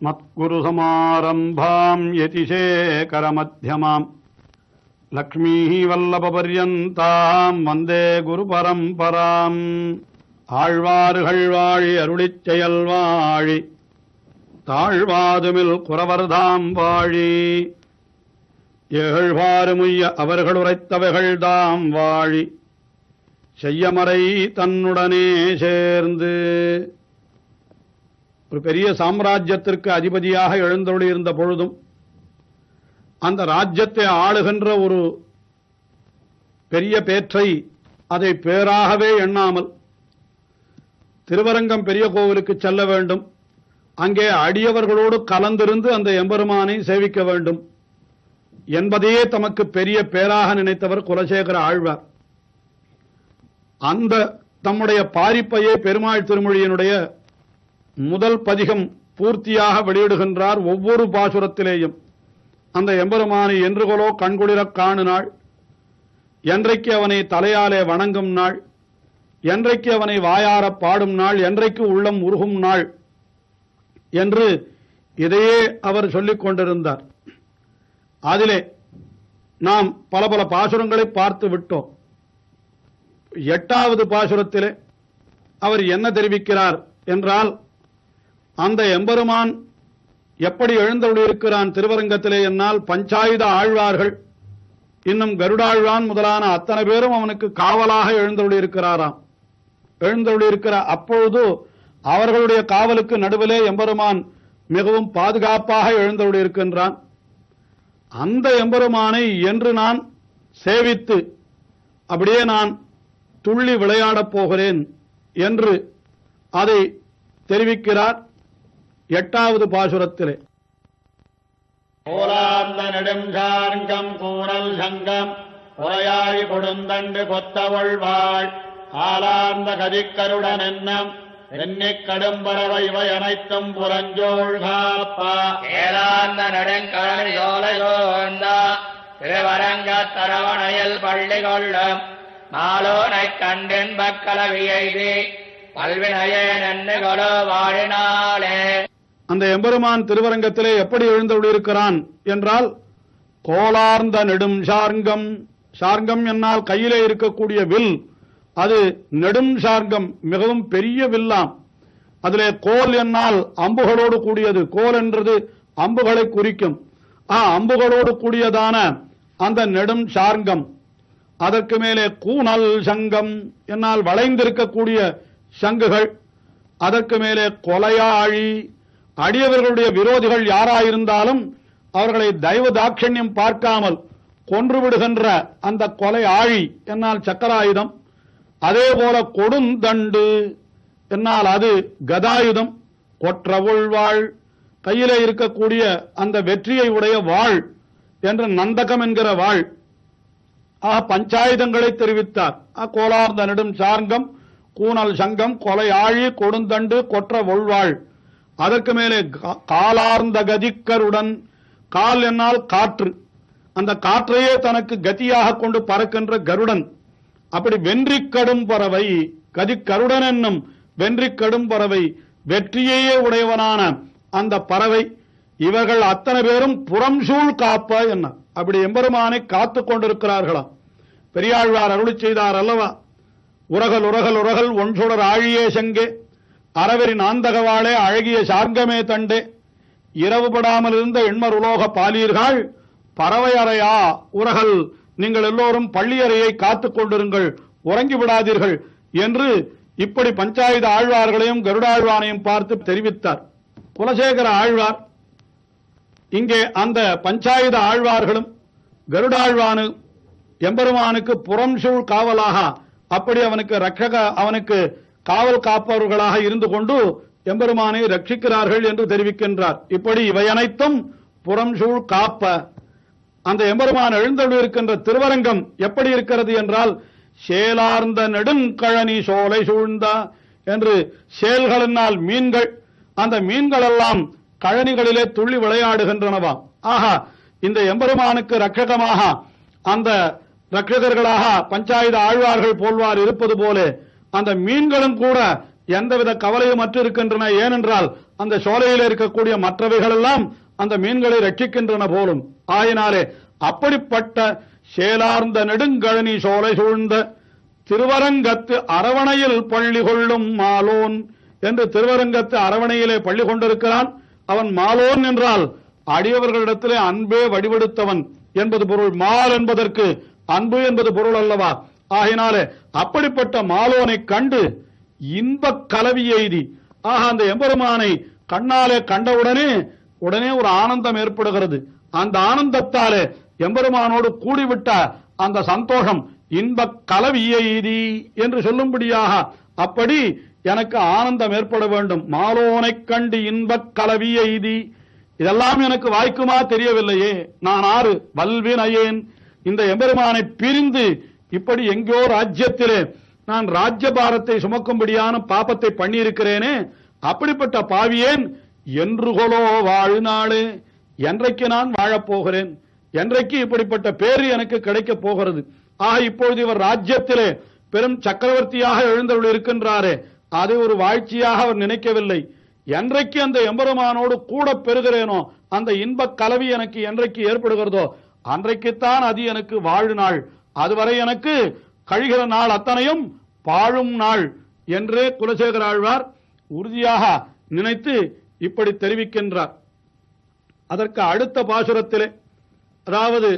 மத்குருசமாரம்பாம் யதிசேகரமத்யமாம் லக்ஷ்மீ வல்லபபர்யந்தாம் வந்தே குரு பரம்பராம். ஆழ்வார்கள் வாழி அருளிச் செயல் வாழி தாழ்வாதுமில் குறவர்தாம் வாழி ஏழ்வாறுமுய்ய அவர்கள் உரைத்தவைகள் தாம் வாழி செய்யமறை தன்னுடனே சேர்ந்து. ஒரு பெரிய சாம்ராஜ்யத்திற்கு அதிபதியாக எழுந்தொழியிருந்த பொழுதும் அந்த ராஜ்யத்தை ஆளுகின்ற ஒரு பெரிய பேற்றை அதை பேராகவே எண்ணாமல் திருவரங்கம் பெரிய கோவிலுக்கு செல்ல வேண்டும், அங்கே அடியவர்களோடு கலந்திருந்து அந்த எம்பெருமானை சேவிக்க வேண்டும் என்பதையே தமக்கு பெரிய பேராக நினைத்தவர் குலசேகர ஆழ்வார். அந்த தம்முடைய பாரிப்பையே பெருமாள் திருமொழியினுடைய முதல் பதிகம் பூர்த்தியாக வெளியிடுகின்றார். ஒவ்வொரு பாசுரத்திலேயும் அந்த எம்பெருமானை என்றுகளோ கண்குளிரக் காணு நாள், என்றைக்கு அவனை தலையாலே வணங்கும் நாள், என்றைக்கு அவனை வாயாரப் பாடும் நாள், என்றைக்கு உள்ளம் உருகும் நாள் என்று இதையே அவர் சொல்லிக் கொண்டிருந்தார். அதிலே நாம் பல பல பாசுரங்களை பார்த்து விட்டோம். 8வது பாசுரத்திலே அவர் என்ன தெரிவிக்கிறார் என்றால், அந்த எம்பெருமான் எப்படி எழுந்தருளியிருக்கிறான் திருவரங்கத்திலே என்னால் பஞ்சாயுத ஆழ்வார்கள் இன்னும் கருடாழ்வான் முதலான அத்தனை பேரும் அவனுக்கு காவலாக எழுந்தருளியிருக்கிறாராம். எழுந்தருளியிருக்கிற அப்பொழுது அவர்களுடைய காவலுக்கு நடுவிலே எம்பெருமான் மிகவும் பாதுகாப்பாக எழுந்தருளியிருக்கின்றான். அந்த எம்பெருமானை என்று நான் சேவித்து அப்படியே நான் துள்ளி விளையாடப் போகிறேன் என்று அதை தெரிவிக்கிறார் 8வது பாசுரத்திலே. கோலார்ந்த நெடுஞ்சார்கம் கூறல் சங்கம் உரையாழி கொடுந்தண்டு கொத்தவள்வாள் காலார்ந்த கதிக்கருடன் என்னம் எண்ணிக் கடும்பறவை இவை அனைத்தும் புறஞ்சோள் காப்பா ஏலார்ந்த நெடுங்கழனி சோலையோந்தா திருவரங்க தரவணையில் பள்ளி கொள்ளும் மாலோனைக் கண்டின் பக்கலவியெய்தி பல்வினையே நன்னுகளோ வாழினாளே. அந்த எம்பெருமான் திருவரங்கத்திலே எப்படி எழுந்தருளியிருக்கிறான் என்றால், கோலார்ந்த நெடும் சார்கம். சார்கம் என்னால் கையிலே இருக்கக்கூடிய வில், அது நெடும் சார்கம், மிகவும் பெரிய வில்லாம். அதிலே கோல் என்னால் அம்புகளோடு கூடியது. கோல் என்றது அம்புகளை குறிக்கும். அம்புகளோடு கூடியதான அந்த நெடும் சார்கம். அதற்கு மேலே கூனல் சங்கம் என்னால் வளைந்திருக்கக்கூடிய சங்குகள். அதற்கு மேலே கொலையாழி, அடியவர்களுடைய விரோதிகள் யாராயிருந்தாலும் அவர்களை தெய்வ தாட்சண்யம் பார்க்காமல் கொன்றுவிடுகின்ற அந்த கொலை ஆழி என்னால் சக்கராயுதம். அதே போல கொடுந்தண்டு என்னால் அது கதாயுதம். கொற்றவுள்வாள், கையிலே இருக்கக்கூடிய அந்த வெற்றியை உடைய வாழ் என்ற நந்தகம் என்கிற வாழ். பஞ்சாயுதங்களை தெரிவித்தார். கோலார்ந்த நெடும் சார்கம், கூனல் சங்கம், கொலை ஆழி, கொடுந்தண்டு, கொற்ற ஒள்வாள். அதற்கு மேலே காலார்ந்த கதிக்கருடன். கால் என்னால் காற்று, அந்த காற்றையே தனக்கு கதியாக கொண்டு பறக்கின்ற கருடன். அப்படி வென்றிக் கடும் பறவை, கதிக்கருடன் என்னும் வென்றிக் கடும் பறவை, வெற்றியையே உடையவனான அந்த பறவை. இவர்கள் அத்தனை பேரும் புறம்சூழ் காப்ப என்ன, அப்படி எம்பெருமானை காத்து கொண்டிருக்கிறார்களாம். பெரியாழ்வார் அருளி செய்தார் அல்லவா, உரகல் உரகல் உரகல் ஒன்சுடர் ஆழியே செங்கே அறவெறி நாந்தகவாளே அழகிய சார்கமே தண்டே இரவுபடாமல் இருந்த எண்மர் உலோக பாலீர்கள் பறவை அறையா உரகல், நீங்கள் எல்லோரும் பள்ளியறையை காத்துக் கொண்டிருங்கள், உறங்கி விடாதீர்கள் என்று இப்படி பஞ்சாயுத ஆழ்வார்களையும் கருடாழ்வானையும் பார்த்து தெரிவித்தார் குலசேகர ஆழ்வார். இங்கே அந்த பஞ்சாயுத ஆழ்வார்களும் கருடாழ்வானு எம்பெருமானுக்கு புறம்சூழ் காவலாக, அப்படி அவனுக்கு காவல் காப்பவர்களாக இருந்து கொண்டு எம்பெருமானை ரட்சிக்கிறார்கள் என்று தெரிவிக்கின்றார். இப்படி இவை அனைத்தும் புறம்சூழ் காப்ப. அந்த எம்பெருமான் எழுந்தருளியிருக்கின்ற திருவரங்கம் எப்படி இருக்கிறது என்றால், சேலார்ந்த நெடுங்கழனி சோலை சூழ்ந்தா என்று சேல்களினால் மீன்கள், அந்த மீன்கள் எல்லாம் கழனிகளிலே துள்ளி விளையாடுகின்றனவாம். இந்த எம்பெருமானுக்கு ரட்சகமாக அந்த ரட்சகர்களாக பஞ்சாயுத ஆழ்வார்கள் போல்வார் இருப்பது போல அந்த மீன்களும் கூட எந்தவித கவலையும் அற்று இருக்கின்றன. ஏனென்றால் அந்த சோலையில் இருக்கக்கூடிய மற்றவைகள் எல்லாம் அந்த மீன்களை ரட்சிக்கின்றன போலும். ஆயினாலே அப்படிப்பட்ட சேலார்ந்த நெடுங்கழனி சோலை சூழ்ந்த திருவரங்கத்து அரவணையில் பள்ளி கொள்ளும் மாலோன் என்று திருவரங்கத்து அரவணையிலே பள்ளி கொண்டிருக்கிறான். அவன் மாலோன் என்றால் அடியவர்களிடத்திலே அன்பே வடிவெடுத்தவன் என்பது பொருள். மால் என்பதற்கு அன்பு என்பது பொருள் அல்லவா? ஆகினாலே அப்படிப்பட்ட மாலோனை கண்டு இன்பக் கலவி எய்தி, அந்த எம்பெருமானை கண்ணாலே கண்டவுடனே ஒரு ஆனந்தம் ஏற்படுகிறது. அந்த ஆனந்தத்தாலே எம்பெருமானோடு கூடிவிட்ட அந்த சந்தோஷம் இன்பக் கலவி எய்தி என்று சொல்லும்படியாக அப்படி எனக்கு ஆனந்தம் ஏற்பட வேண்டும். மாலோனை கண்டு இன்பக் கலவி எய்தி, இதெல்லாம் எனக்கு வாய்க்குமா தெரியவில்லையே. நான் ஆறு வல்வினையேன், இந்த எம்பெருமானை பிரிந்து இப்படி எங்கோ ராஜ்யத்திலே நான் ராஜ்யபாரத்தை சுமக்கும்படியான பாபத்தை பண்ணியிருக்கிறேனே, அப்படிப்பட்ட பாவியேன் என்றுகொலோ வாழ்நாளே, என்றைக்கு நான் வாழப்போகிறேன், என்றைக்கு இப்படிப்பட்ட பேரு எனக்கு கிடைக்கப் போகிறது. இப்பொழுது இவர் ராஜ்யத்திலே பெரும் சக்கரவர்த்தியாக எழுந்தருள் இருக்கின்றாரே, அதை ஒரு வாழ்ச்சியாக அவர் நினைக்கவில்லை. என்றைக்கு அந்த எம்பெருமானோடு கூட பெறுகிறேனோ, அந்த இன்பக் கலவி எனக்கு என்றைக்கு ஏற்படுகிறதோ அன்றைக்குத்தான் அது எனக்கு வாழ்நாள். அதுவரை எனக்கு கழிகிற நாள் அத்தனையும் பாழும் நாள் என்றே குலசேகர ஆழ்வார் உறுதியாக நினைத்து இப்படி தெரிவிக்கின்றார். அதற்கு அடுத்த பாசுரத்திலே, அதாவது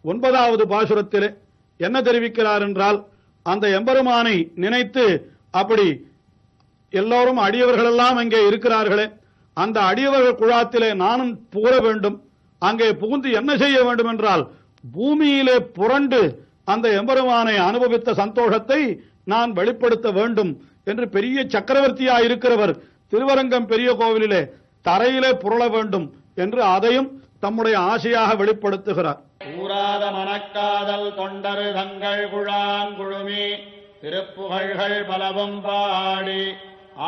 9வது பாசுரத்திலே என்ன தெரிவிக்கிறார் என்றால், அந்த எம்பெருமானை நினைத்து அப்படி எல்லோரும் அடியவர்களெல்லாம் அங்கே இருக்கிறார்களே, அந்த அடியவர்கள் குழாத்திலே நானும் புகழ வேண்டும். அங்கே புகுந்து என்ன செய்ய வேண்டும் என்றால், பூமியிலே புரண்டு அந்த எம்பெருமானை அனுபவித்த சந்தோஷத்தை நான் வெளிப்படுத்த வேண்டும் என்று பெரிய சக்கரவர்த்தியாக இருக்கிறவர் திருவரங்கம் பெரிய கோவிலிலே தரையிலே புரள வேண்டும் என்று அதையும் தம்முடைய ஆசையாக வெளிப்படுத்துகிறார். ஊராத மனக்காதல் தொண்டரு தங்கள் குழாங்குழுமி திருப்புகழ்கள் பலவும் பாடி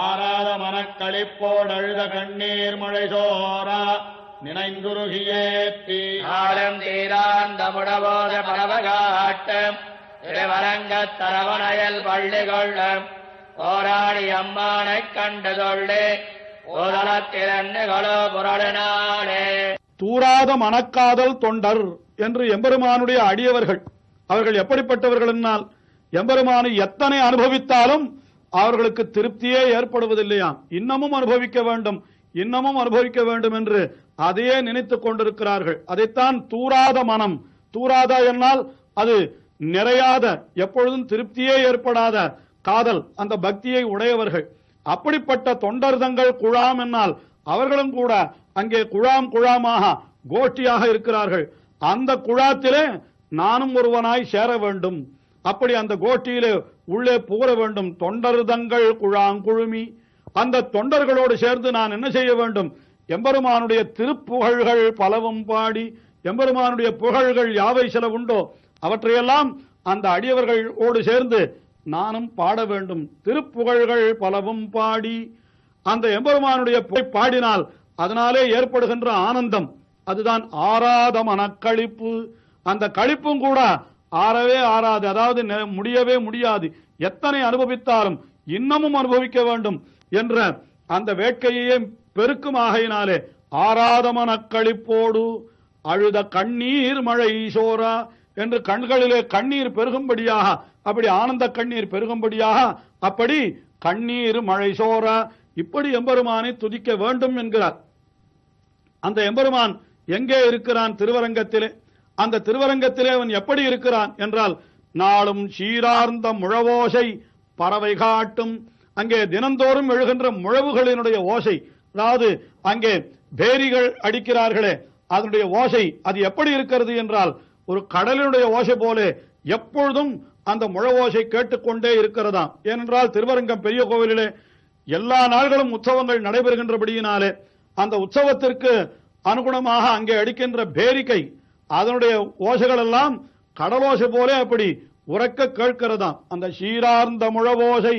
ஆராத மனக்களிப்போடழுத கண்ணீர் மழை சோரா நினைந்துருகியேத்தி ஆழம் தீராந்த முடபோத பரவகாட்டம் திருவரங்கத் தரவணையல் பள்ளி கொள்ளும் போராடி அம்மானைக் கண்டு தொள்ளே ஓதலத்திரண்டுகளோ புரளினாளே. தூராத மனக்காதல் தொண்டர் என்று எம்பெருமானுடைய அடியவர்கள், அவர்கள் எப்படிப்பட்டவர்கள் என்னால், எம்பெருமானை எத்தனை அனுபவித்தாலும் அவர்களுக்கு திருப்தியே ஏற்படுவதில்லையாம். இன்னமும் அனுபவிக்க வேண்டும், இன்னமும் அனுபவிக்க வேண்டும் என்று அதையே நினைத்துக் கொண்டிருக்கிறார்கள். அதைத்தான் தூராத மனம். தூராத என்னால் அது நிறையாத, எப்பொழுதும் திருப்தியே ஏற்படாத காதல், அந்த பக்தியை உடையவர்கள். அப்படிப்பட்ட தொண்டர்தங்கள் குழாம் என்னால் அவர்களும் கூட அங்கே குழாமாக கோஷ்டியாக இருக்கிறார்கள். அந்த குழாத்திலே நானும் ஒருவனாய் சேர வேண்டும், அப்படி அந்த கோஷ்டியிலே உள்ளே புகழ வேண்டும். தொண்டர்தங்கள் குழாங்குழுமி, அந்த தொண்டர்களோடு சேர்ந்து நான் என்ன செய்ய வேண்டும், எம்பெருமானுடைய திருப்புகழ்கள் பலவும் பாடி, எம்பெருமானுடைய புகழ்கள் யாவை சில உண்டோ அவற்றையெல்லாம் அந்த அடியவர்களோடு சேர்ந்து நானும் பாட வேண்டும். திருப்புகழ்கள் பலவும் பாடி, அந்த எம்பெருமானுடைய பாடினால் அதனாலே ஏற்படுகின்ற ஆனந்தம், அதுதான் ஆராத மனக்களிப்பு. அந்த களிப்பும் கூட ஆறவே ஆறாது, அதாவது முடியவே முடியாது. எத்தனை அனுபவித்தாலும் இன்னமும் அனுபவிக்க வேண்டும் என்ற அந்த வேட்கையே பெருக்கும் ஆகையினாலே ஆராத மனக்களிப்போடு அழுத கண்ணீர் மழை சோரா என்று கண்களிலே கண்ணீர் பெருகும்படியாக, அப்படி ஆனந்த கண்ணீர் பெருகும்படியாக அப்படி கண்ணீர் மழை சோரா இப்படி எம்பெருமானை துதிக்க வேண்டும் என்கிறார். அந்த எம்பெருமான் எங்கே இருக்கிறான்? திருவரங்கத்திலே. அந்த திருவரங்கத்திலே அவன் எப்படி இருக்கிறான் என்றால், நாளும் சீரார்ந்த முழவோசை பறவை காட்டும், அங்கே தினந்தோறும் எழுகின்ற முழவுகளினுடைய ஓசை, அதாவது அங்கே பேரிகள் அடிக்கிறார்களே அதனுடைய ஓசை, அது எப்படி இருக்கிறது என்றால் ஒரு கடலினுடைய ஓசை போல எப்பொழுதும் அந்த முழவோசை கேட்டுக்கொண்டே இருக்கிறதாம். ஏனென்றால் திருவரங்கம் பெரிய கோவிலிலே எல்லா நாள்களும் உற்சவங்கள் நடைபெறுகின்றபடியினாலே அந்த உற்சவத்திற்கு அனுகுணமாக அங்கே அடிக்கின்ற பேரிக்கை அதனுடைய ஓசைகள் எல்லாம் கடலோசை போல அப்படி உறக்க கேட்கிறதாம். அந்த சீரார்ந்த முழவோசை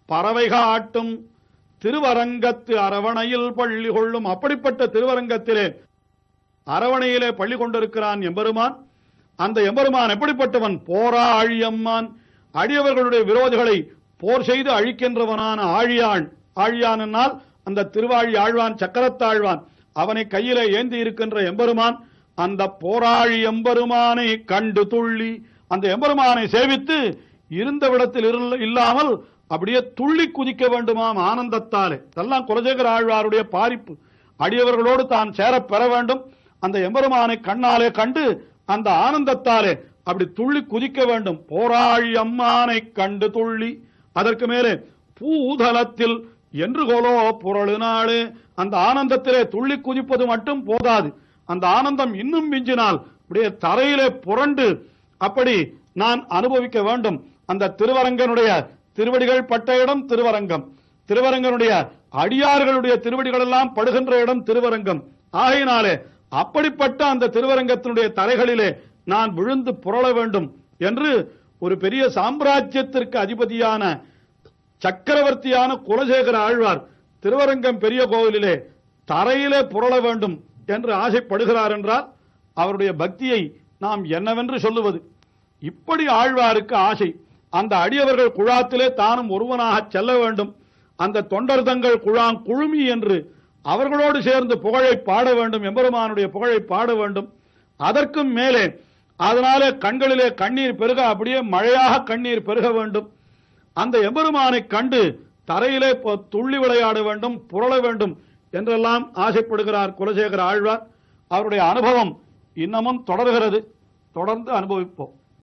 பறவை காட்டும் திருவரங்கத்து அரவணையில் பள்ளி கொள்ளும், அப்படிப்பட்ட திருவரங்கத்திலே அரவணையிலே பள்ளி கொண்டிருக்கிறான் எம்பெருமான். அந்த எம்பெருமான் எப்படிப்பட்டவன்? போராழி அம்மான், அடியவர்களுடைய விரோதிகளை போர் செய்து அழிக்கின்றவனான ஆழியான் என்னால் அந்த திருவாழி ஆழ்வான், சக்கரத்தாழ்வான், அவனை கையில ஏந்தி இருக்கின்ற எம்பெருமான், அந்த போராழி எம்பெருமானை கண்டு துள்ளி அந்த எம்பெருமானை சேவித்து இருந்த விடத்தில் இல்லாமல் அப்படியே துள்ளி குதிக்க வேண்டுமாம் ஆனந்தத்தாலே. இதெல்லாம் குலசேகர ஆழ்வாருடைய பாரிப்பு. அடியவர்களோடு தான் சேர பெற வேண்டும். அந்த எம்பெருமானை கண்ணாலே கண்டு அந்த ஆனந்தத்தாலே அப்படி துள்ளி குதிக்க வேண்டும். போராழி அம்மானை கண்டு துள்ளி, அதற்கு மேலே பூதலத்தில் என்று கோலோ புரளுநாளே, அந்த ஆனந்தத்திலே துள்ளி குதிப்பது மட்டும் போதாது, அந்த ஆனந்தம் இன்னும் மிஞ்சினால் அப்படியே தரையிலே புரண்டு அப்படி நான் அனுபவிக்க வேண்டும். அந்த திருவரங்கனுடைய திருவடிகள் பட்ட இடம் திருவரங்கம், திருவரங்கனுடைய அடியார்களுடைய திருவடிகள் எல்லாம் படுகின்ற இடம் திருவரங்கம். ஆகையினாலே அப்படிப்பட்ட அந்த திருவரங்கத்தினுடைய தரைகளிலே நான் விழுந்து புரள வேண்டும் என்று ஒரு பெரிய சாம்ராஜ்யத்திற்கு அதிபதியான சக்கரவர்த்தியான குலசேகர ஆழ்வார் திருவரங்கம் பெரிய கோவிலிலே தரையிலே புரள வேண்டும் என்று ஆசைப்படுகிறார் என்றால் அவருடைய பக்தியை நாம் என்னவென்று சொல்லுவது? இப்படி ஆழ்வாருக்கு ஆசை. அந்த அடியவர்கள் குழாத்திலே தானும் ஒருவனாக செல்ல வேண்டும். அந்த தொண்டர் தங்கள் குழாம் குழுமி என்று அவர்களோடு சேர்ந்து புகழை பாட வேண்டும், எம்பெருமானுடைய புகழை பாட வேண்டும். அதற்கும் மேலே அதனாலே கண்களிலே கண்ணீர் பெருக, அப்படியே மழையாக கண்ணீர் பெருக வேண்டும். அந்த எம்பெருமானை கண்டு தரையிலே துள்ளி விளையாட வேண்டும், புரள வேண்டும் என்றெல்லாம் ஆசைப்படுகிறார் குலசேகர ஆழ்வார். அவருடைய அனுபவம் இன்னமும் தொடர்கிறது. தொடர்ந்து அனுபவிப்போம்.